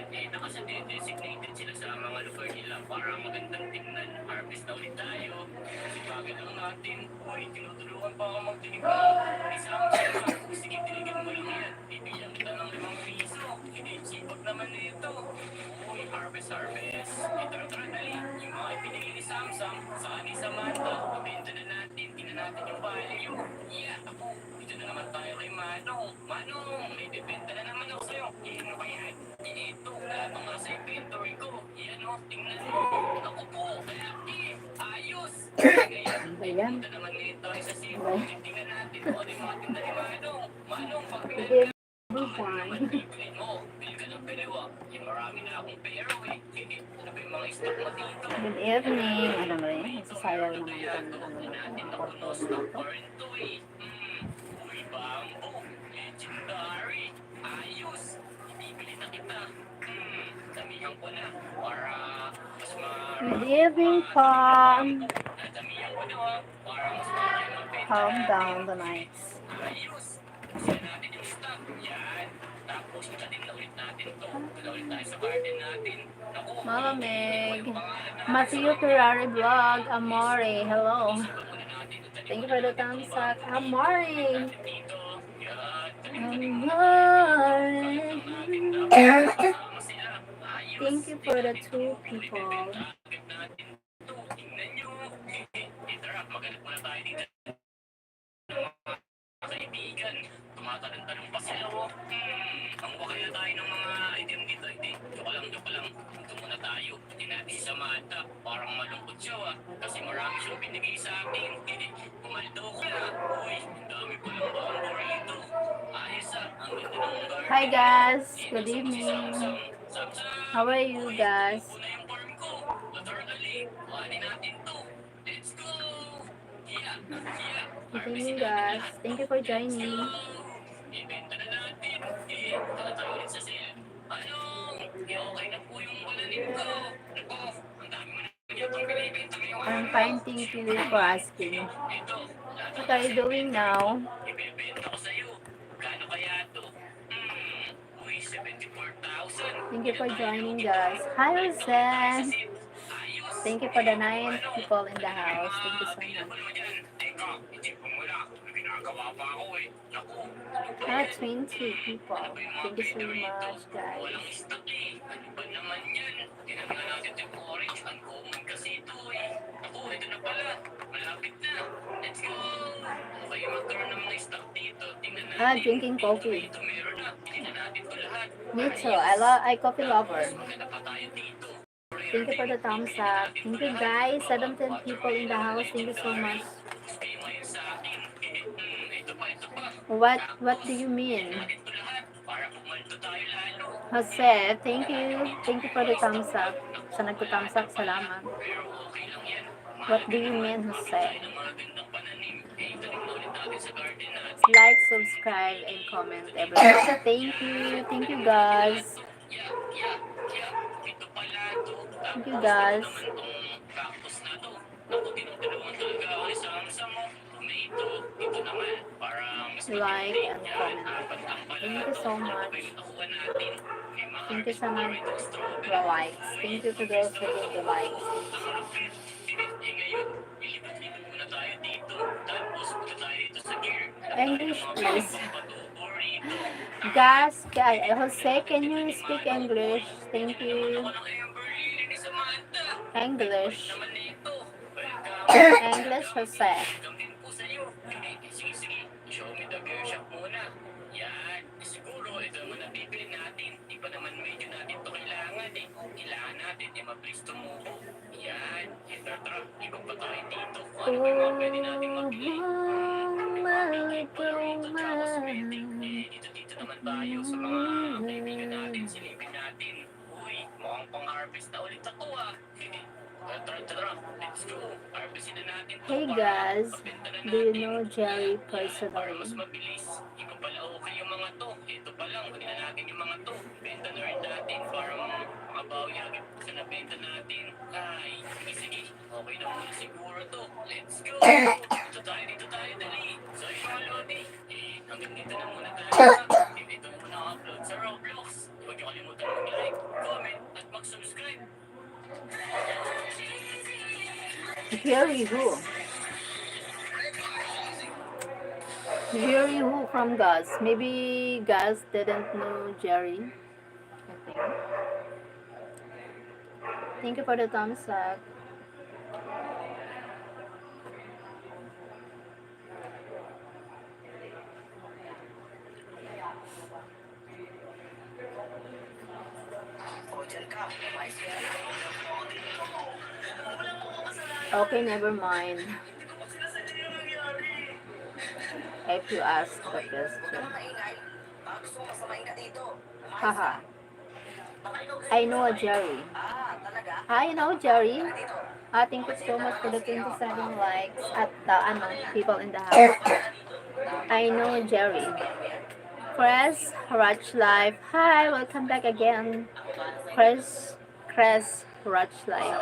Nakadesignated sila sa mga lugar nila para magandang tingnan. Harvest na ulit tayo. Kasi bagal lang natin. Uy, tinutulungan pa ako magdilig mo. Isama-sama. Sige, diligan mo lang yan. Bibigyan kita ng 5 piso. Hindi, sipag naman nito. Uy, harvest, harvest. Tara, dali. Yung mga ipinili ni Samsam, saka ni Samantha, pabenta na natin. Tingnan natin yung value. Yeah, ako. Dito na naman tayo kay Manong. Manong, may bibenta na naman ako sa'yo. Ano ba yan? Ito, lahat ng nasa inventory ko. Yan o, tingnan mo. Ako po, malaki. Ayos. Ngayon, punta naman ngayon tayo sa seafood. Tingnan natin kung ano yung mga tinda ni Manong. Manong, pagbilan Bilhin mo, bili ka ng pelewa. Yan, marami na akong pero eh. Ano ba yung mga stock mo dito? Good evening. Ano ba yun? Sasayaw naman ito ng Natin ako porto no stock dito. pa rin to eh. Uy, bamboo. Legendary. Ayos. Ibibili na kita. Damihan ko na para mas Good evening, Pam. Damihan ko na para mas marami mabenta. Calm down tonight. Ayos. Sila natin yung stock. Yan. Tapos, itatin na ulit natin to. Ito ulit tayo sa garden natin. Naku, Mama Meg. Matthew Ferrari Vlog. Amore. Hello. Thank you for the thumbs up. Amore. Amore. Thank you for the 2 people. Tingnan nyo. Tara, maghanap muna tayo dito. Kaibigan, tumatanong-tanong pa sila oh. Ang wakaya tayo ng mga item dito. Hindi, joke lang. Ito muna tayo. Hindi natin si Samantha. Parang malungkot siya kasi marami siyang binigay sa akin. Pumaldo ko na. Uy, ang dami pa lang bambo rito. Ayos ang ganda ng garden. Hi guys. Good evening. Samsam. How are you guys? Ito na yung farm ko. Literally, kuhanin natin to. Let's go! Yeah. Good evening guys. Thank you for joining. Ibenta na natin. Tayo ulit sa sale. Okay na po yung balanin ko. Ang dami mo na yung binibenta ngayon. I'm fine, thank you for asking. What are you doing now? Ibebenta ko sa'yo. Gano kaya to? Uy, 74,000. Thank you for joining guys. Hi Rosen. Thank you for the 9 people in the house. Thank you so much. Ah, 20 people. Thank you so much guys. Ano naman yan? Tinagyan natin yung orange. Uncommon kasi ito eh. Ako, ito na pala. Malapit na. Let's go! Okay, magkaroon ng mga stock dito. Tingnan natin. Ah, drinking coffee. Ito meron na. Tingnan natin ito lahat. Me too. I coffee lover. Maganda pa tayo dito. Thank you for the thumbs up. Thank you guys. 17 people in the house. Thank you so much. Kayo ngayon sa akin. Ito pa. What do you mean? Ito lahat. Para pumalto tayo lalo. Jose, thank you. Thank you for the thumbs up. Sa nagto-thumbs up, salamat. Pero okay lang yan. What do you mean, Jose? Ng mga gandang pananim. Itanim na ulit natin sa garden natin. Like, subscribe, and comment everything. Thank you. Thank you guys. Ito pala to. Thank you guys. Cactus na to. Naku, tinutulungan talaga ako ni Samsam mo. Tomato. Ito naman. Para mas Like and comment. apat ang pala. Thank you so much. Nakuha natin. May mga Thank you so much itong strawberry. for the likes. Thank you to those who gave the likes. Ngayon, ilipat-lipat muna tayo dito. Tapos, punta tayo dito sa gear. English, please. Patubo rito. Guys, Jose, can you speak English? Thank you. Ako ng Amberly ni Samantha. English. Naman nito. Welcome. English, Jose. Welcome din po sa'yo. Sige. Show me the gear shop muna. Yan. Siguro, ito naman ang bibili natin. Di pa naman medyo natin ito kailangan eh. Kailangan natin mabilis tumubo. Yan. Tara. Ikot pa tayo dito. Ano ba yung mga pwede natin mabili? Dito naman tayo sa mga kaibigan natin, silipin natin. Uy, mukhang pang-harvest na ulit ako Tara, let's go. Harvestin na natin to. Hey guys, do you know Jerry Para personally? mas mabilis. Hindi ko pala okay yung mga to. Ito pa lang, huwag na natin yung mga to. Benta na rin natin para makabawi agad sa nabenta natin. Ay, sige. Okay na muna siguro to. Let's go. Dito tayo, dali. So, yung mga lodi. Hanggang dito na muna tayo. Dito na muna upload sa Roblox. Huwag niyo kalimutan mag-like, Jerry who? Jerry who from Gus? Maybe Gus didn't know Jerry. I think. Thank you for the thumbs up. O, dyan ka. Mais ka. Okay, never mind. If you ask the Hoy, huwag ka question. na maingay. Baka gusto mo masamain ka dito. Umayos ka. Haha. Baka ikaw gusto I mo know a masamain. Jerry. Talaga? I know Jerry. Tara dito. Thank you so much for the 27 likes at the people in the house. I know Jerry. Chris, Raj Life. Hi, welcome back again. Chris, Raj Life.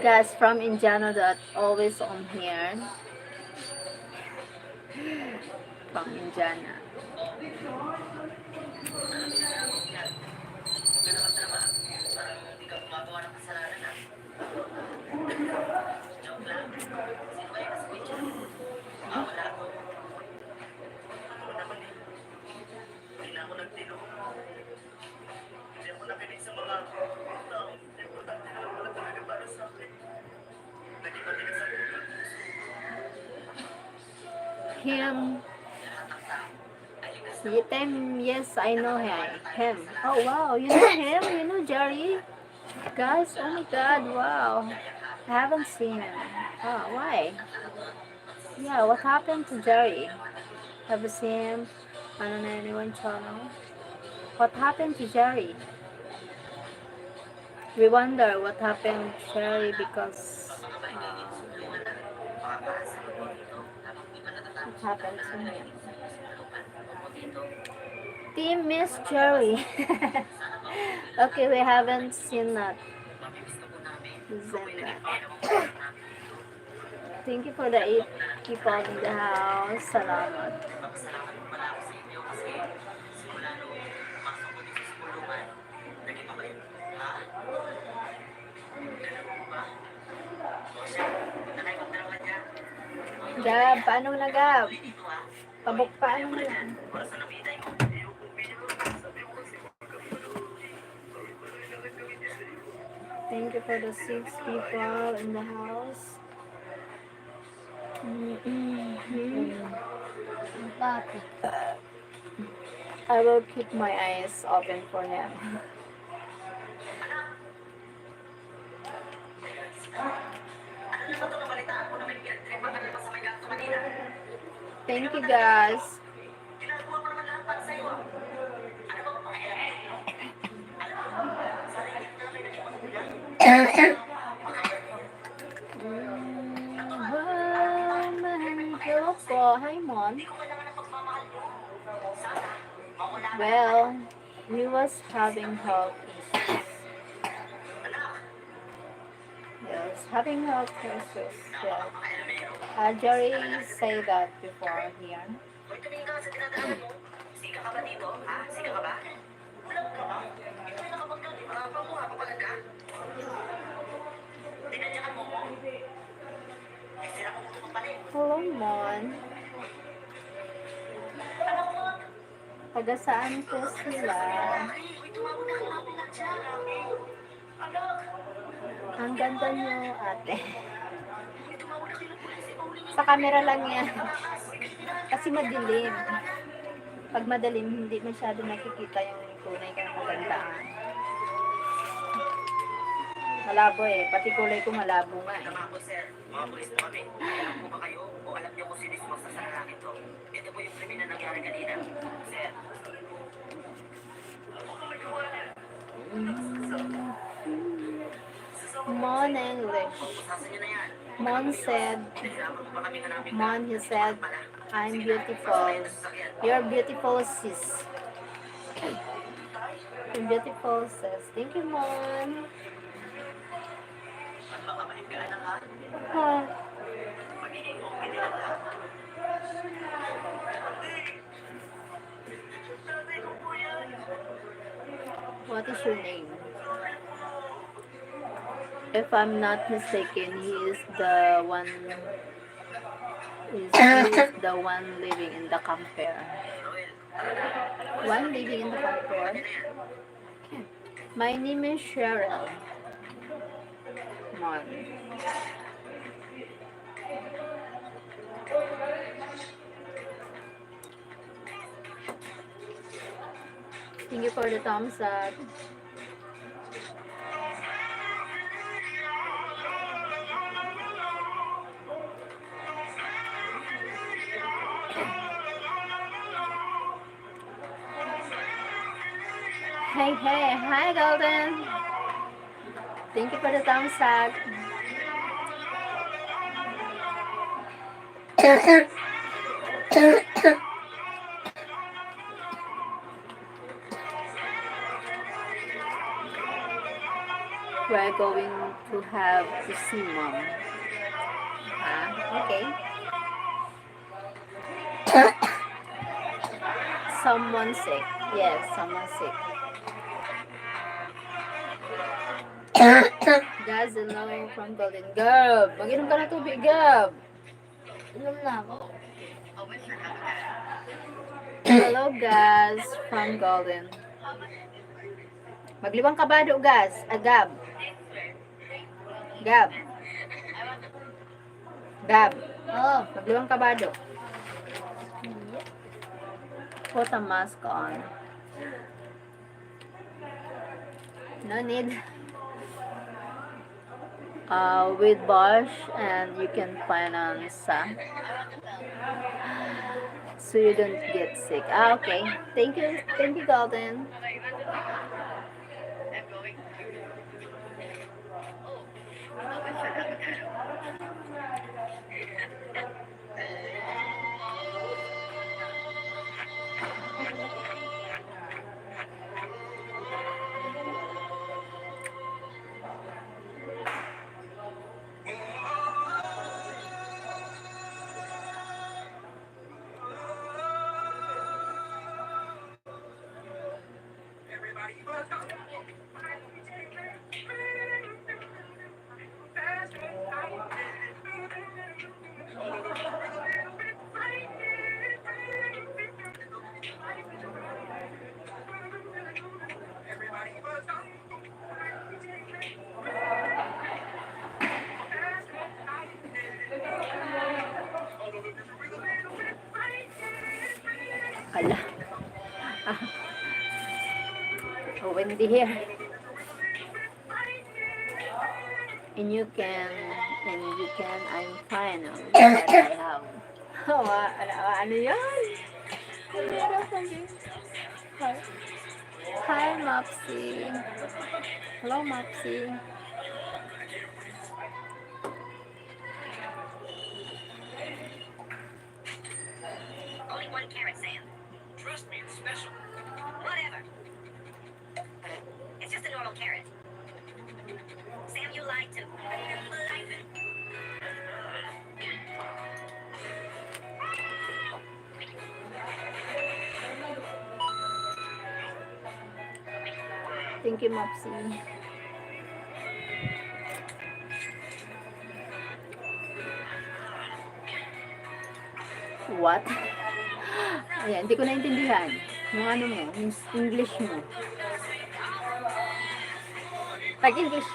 Guys from Indiana that always on here. From Indiana. Parang hindi ka gumagawa ng kasalanan na. Joke lang. Sino kaya kasabihin dyan? Wala. Ano naman eh. Hindi na ako nagtino. Hindi ako nakinig sa mga taong importante na wala talaga para sa akin. Naging matigas ang ulo. Him. Yes, I know him. Oh wow, you know him? You know Jerry? Guys, oh my god, wow. I haven't seen him. Oh, why? Yeah, what happened to Jerry? Have you seen him on anyone channel? What happened to Jerry? We wonder what happened to Jerry because what happened to him. Team Miss Jerry. Okay, we haven't seen that. Thank you for the 8 people in the house. Salamat. Nagpapasalamat po pala ako sa inyo kasi simula nung pumasok ko dito sa kulungan, naging mabait. Ha? Ganun mo ba? O siya, punta tayo magdalawa niya. Gab, paano na Gab? Dito ha. Pabok paano na? Para sa nabitay mo. Thank you for the 6 people in the house. I will keep my eyes open for him. Thank you guys. Ginagawa ko naman lahat para sa'yo. Ano ba ang pakialam? Alam mo, sarili ko na kayo naging magulang. Hello po. Hi, Mon. Hindi ko kailangan ng pagmamahal mo. Sana, mawala ka. Well, he was having health issues. Anak, Yes, having health issues. Yeah. napaka-pakialamero. Jerry say that before here. Hoy, tumingin ka sa dinadaanan mo. Siga ka ba dito? Ha? Siga ka ba? Ulam ka ba? Ito yung nakapagka, di ba? Pamuha, papalag ka? Tinadyakan mo mo? Eh, sira ko mo palit. Hello, Mon. Ano mo? Taga saan po sila? Hoy, tumawag na kay Mami na siya. Anak! Ang ganda niyo, ate. Hoy, tumawag na kay Lapulis. Ipahuli niya. Sa camera lang yan. Kasi madilim. Pag madilim, hindi masyado nakikita yung tunay kang magandaan. Malabo eh. Pati kulay ko malabo nga eh. Tama po, sir. Mga pulis po kami. Alam po ba kayo o alam niyo kung sino sumasa sa lalaki to? Ito po yung krimen na nangyari kanina. Sir. Mon English. Pusasan niyo na yan. Mon said, Pinaghirapan mo pa kami hanapin ka. Mon, he said, I'm beautiful. You're beautiful, sis. You're beautiful, sis. Thank you, Mon. At makabait ka, anak, ha? Ha. Magiging okay din ang lahat. What is your name? If I'm not mistaken, he is the one living in the camper. One living in the camper. Okay. My name is Sheryl. Come on. Thank you for the thumbs up. Hey, hey, hi, Golden. Thank you for the thumbs up. We're going to have to see mom. Okay. Someone sick. Yes, someone sick. Guys, hello from Golden. Gab, mag-inom ka na tubig, Gab. Inom na ako. Hello, guys from Golden. Maglibang kabado, guys. Gab. Gab. Gab. Oh, maglibang kabado. Put a mask on. No need. With Bosch, and you can finance so you don't get sick. Okay. Thank you, Golden. Ala. Oh, windy here. And you can, I'm fine. That I have. Oh, ano yan? Hi. Hi, Mopsy. Hello, Mopsy. Only one carrot, Sam. Trust me, it's special. Whatever. It's just a normal carrot. Sam, you lied to life it. Thank you, Mopsy. What? Ayan, hindi ko naintindihan. Yung ano mo, yung English mo. Tag-English.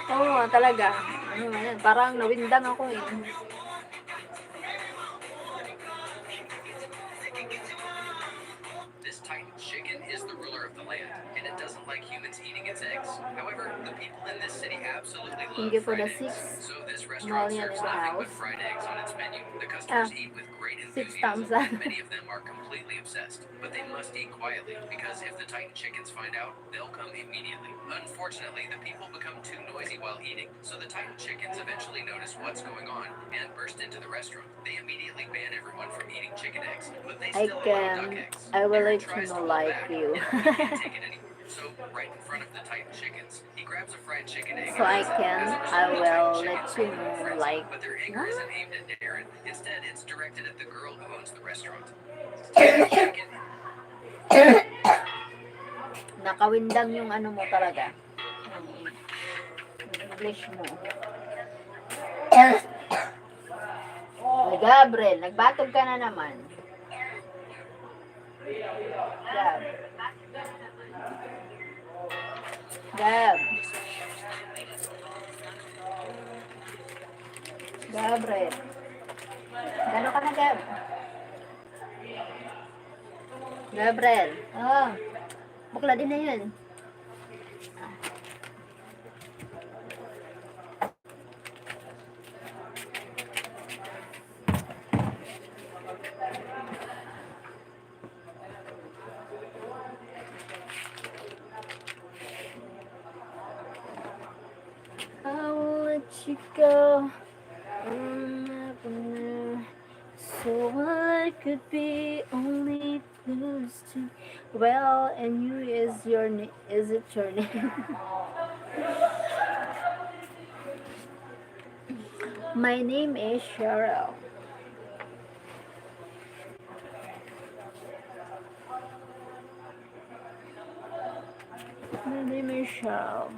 Oo, talaga. Ano, ayan, parang nawindang ako eh. This Titan chicken is the ruler of the land, and it doesn't like humans eating its eggs. However, the people in this city absolutely love Thank you for the fried eggs. 6 So this restaurant million in serves the nothing but house. fried eggs on its menu. The customers eat with great 6 enthusiasm, thumbs up. and many of them are completely obsessed. But they must eat quietly, because if the Titan chickens find out, they'll come immediately. Unfortunately, the people become too noisy while eating, so the Titan chickens eventually notice what's going on and burst into the restaurant. They immediately ban everyone from eating chicken eggs, but they still allow duck eggs. I will Aaron let you tries to know hold like back, you. and he can't take it anymore. So, right in front of the Titan chickens, he grabs a fried chicken egg So and I eats it. can, As a I result, the will Titan let chickens you go in a know frenzy, like, but their anger what? isn't aimed at Darren. Instead, it's directed at the girl who owns the restaurant. Titan chicken. Nakawindang yung ano mo talaga. English mo. Gabriel, nagbatog ka na naman. Gab. Gab. Gabriel. Gano'n ka na, Gab? Gabriel. Oh, bakla din na yun. I'll let you go. So I could be only close to. Well, and you is your name? Is it your name? My name is Sheryl. My name is Sheryl.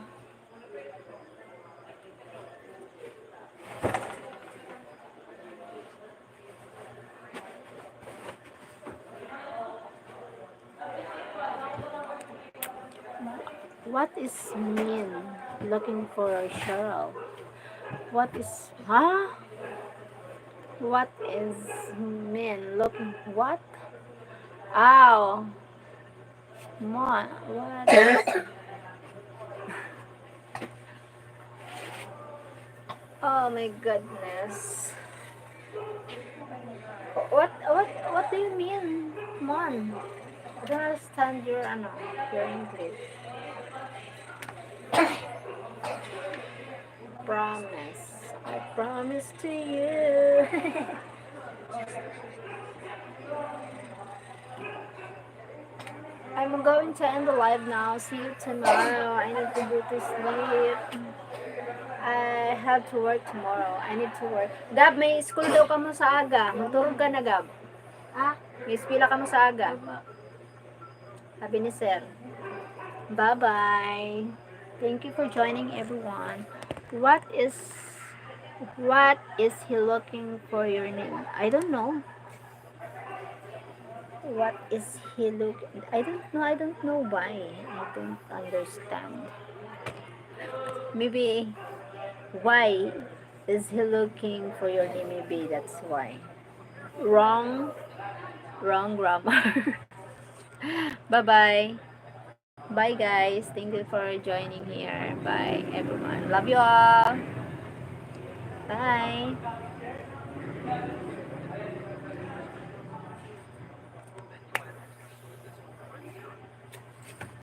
What is mean? Looking for a Cheryl. What is What is mean? Looking what? Ow. Mon. What is Oh my goodness. What do you mean? Mon? I don't understand your English. Promise. I promise to you. I'm going to end the live now. See you tomorrow. I need to go to sleep. I have to work tomorrow. I need to work. Gab, may school daw ka mo sa aga. Magturog ka na, Gab. May spila ka mo sa aga. Sabi ni Sir. Bye-bye. Thank you for joining, everyone. What is he looking for your name? I don't know. What is he looking? I don't know. I don't know why. I don't understand. Maybe why is he looking for your name? Maybe that's why. Wrong. Wrong grammar. Bye-bye. Bye guys. Thank you for joining here. Bye everyone. Love you all. Bye.